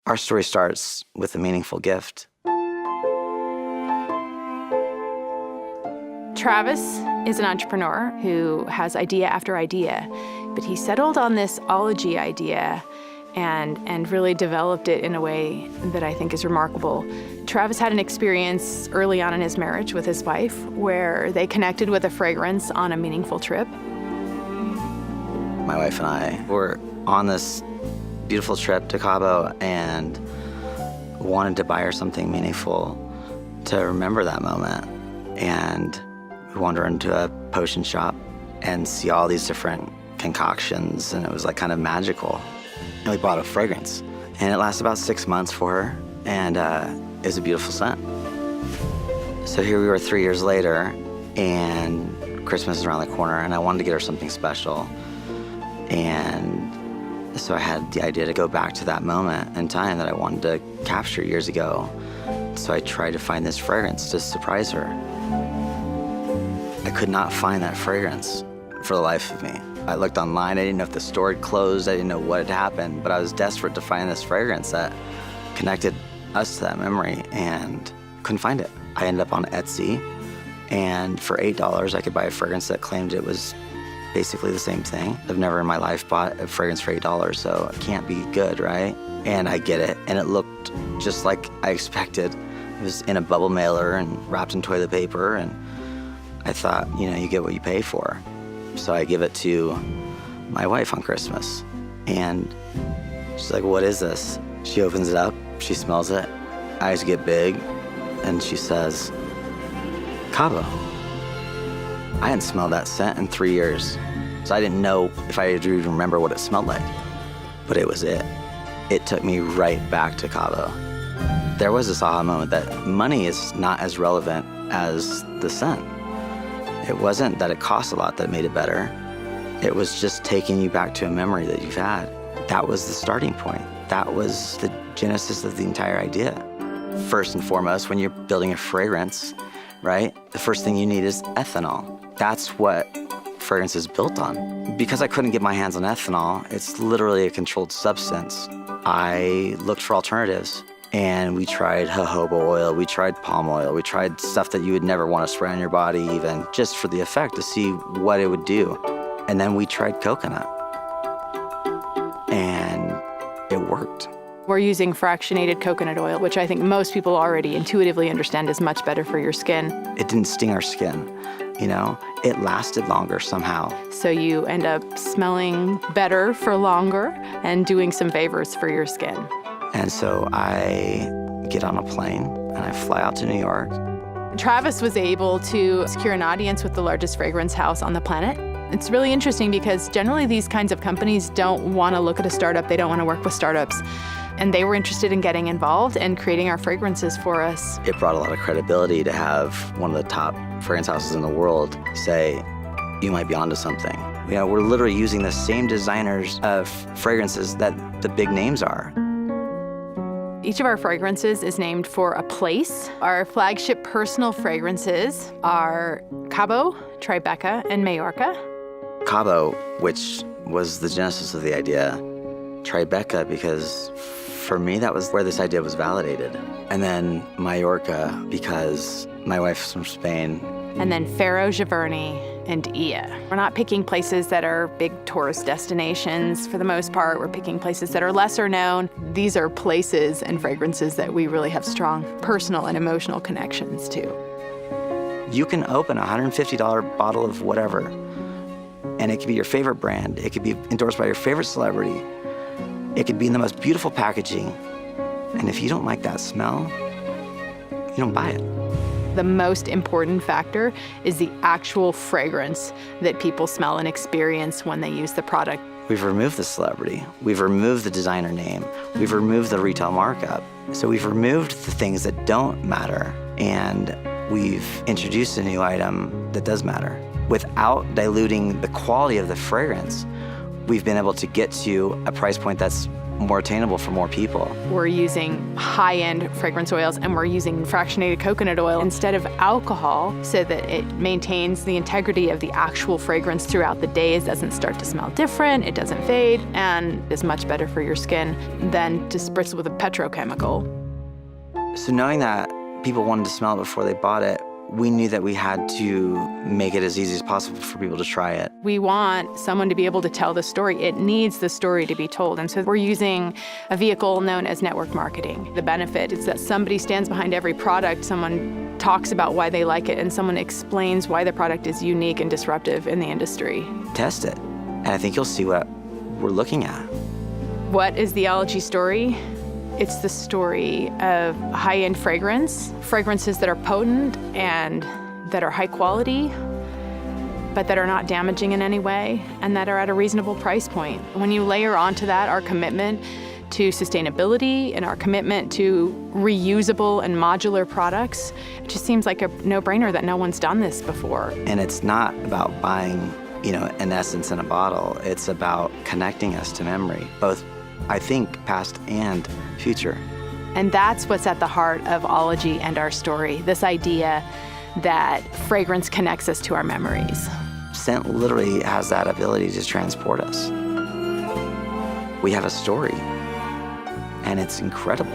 Our story starts with a meaningful gift. Travis is an entrepreneur who has idea after idea, but he settled on this ology idea and really developed it in a way that I think is remarkable. Travis had an experience early on in his marriage with his wife where they connected with a fragrance on a meaningful trip. My wife and I were on this beautiful trip to Cabo and wanted to buy her something meaningful to remember that moment. And we wandered into a potion shop and see all these different concoctions, and it was like kind of magical. And we bought a fragrance, and it lasted about 6 months for her, and it was a beautiful scent. So here we were 3 years later, and Christmas is around the corner, and I wanted to get her something special. And so I had the idea to go back to that moment in time that I wanted to capture years ago. So I tried to find this fragrance to surprise her. I could not find that fragrance for the life of me. I looked online, I didn't know if the store had closed, I didn't know what had happened, but I was desperate to find this fragrance that connected us to that memory and couldn't find it. I ended up on Etsy, and for $8 I could buy a fragrance that claimed it was basically the same thing. I've never in my life bought a fragrance for $8, so it can't be good, right? And I get it, and it looked just like I expected. It was in a bubble mailer and wrapped in toilet paper, and I thought, you get what you pay for. So I give it to my wife on Christmas, and she's like, "What is this?" She opens it up, she smells it, eyes get big, and she says, "Cabo." I hadn't smelled that scent in 3 years, so I didn't know if I would even remember what it smelled like, but it was it. It took me right back to Cabo. There was this aha moment that money is not as relevant as the scent. It wasn't that it cost a lot that made it better. It was just taking you back to a memory that you've had. That was the starting point. That was the genesis of the entire idea. First and foremost, when you're building a fragrance, right, the first thing you need is ethanol. That's what fragrance is built on. Because I couldn't get my hands on ethanol, it's literally a controlled substance. I looked for alternatives. And we tried jojoba oil, we tried palm oil, we tried stuff that you would never want to spray on your body even, just for the effect to see what it would do. And then we tried coconut. And it worked. We're using fractionated coconut oil, which I think most people already intuitively understand is much better for your skin. It didn't sting our skin, It lasted longer somehow. So you end up smelling better for longer and doing some favors for your skin. And so I get on a plane and I fly out to New York. Travis was able to secure an audience with the largest fragrance house on the planet. It's really interesting because generally these kinds of companies don't want to look at a startup, they don't want to work with startups. And they were interested in getting involved and creating our fragrances for us. It brought a lot of credibility to have one of the top fragrance houses in the world say, "You might be onto something." We're literally using the same designers of fragrances that the big names are. Each of our fragrances is named for a place. Our flagship personal fragrances are Cabo, Tribeca, and Majorca. Cabo, which was the genesis of the idea. Tribeca, because for me, that was where this idea was validated. And then Majorca, because my wife's from Spain. And then Faro, Giverny, and Ia. We're not picking places that are big tourist destinations for the most part. We're picking places that are lesser known. These are places and fragrances that we really have strong personal and emotional connections to. You can open a $150 bottle of whatever, and it could be your favorite brand. It could be endorsed by your favorite celebrity. It could be in the most beautiful packaging. And if you don't like that smell, you don't buy it. The most important factor is the actual fragrance that people smell and experience when they use the product. We've removed the celebrity. We've removed the designer name. We've removed the retail markup. So we've removed the things that don't matter, and we've introduced a new item that does matter. Without diluting the quality of the fragrance, we've been able to get to a price point that's more attainable for more people. We're using high-end fragrance oils, and we're using fractionated coconut oil instead of alcohol so that it maintains the integrity of the actual fragrance throughout the day. It doesn't start to smell different, it doesn't fade, and is much better for your skin than to spritz with a petrochemical. So knowing that people wanted to smell it before they bought it, we knew that we had to make it as easy as possible for people to try it. We want someone to be able to tell the story. It needs the story to be told. And so we're using a vehicle known as network marketing. The benefit is that somebody stands behind every product, someone talks about why they like it, and someone explains why the product is unique and disruptive in the industry. Test it, and I think you'll see what we're looking at. What is the Ology story? It's the story of high-end fragrances that are potent and that are high quality, but that are not damaging in any way, and that are at a reasonable price point. When you layer onto that our commitment to sustainability and our commitment to reusable and modular products, it just seems like a no-brainer that no one's done this before. And it's not about buying, an essence in a bottle. It's about connecting us to memory, both, I think, past and future. And that's what's at the heart of Ology and our story, this idea that fragrance connects us to our memories. Scent literally has that ability to transport us. We have a story, and it's incredible.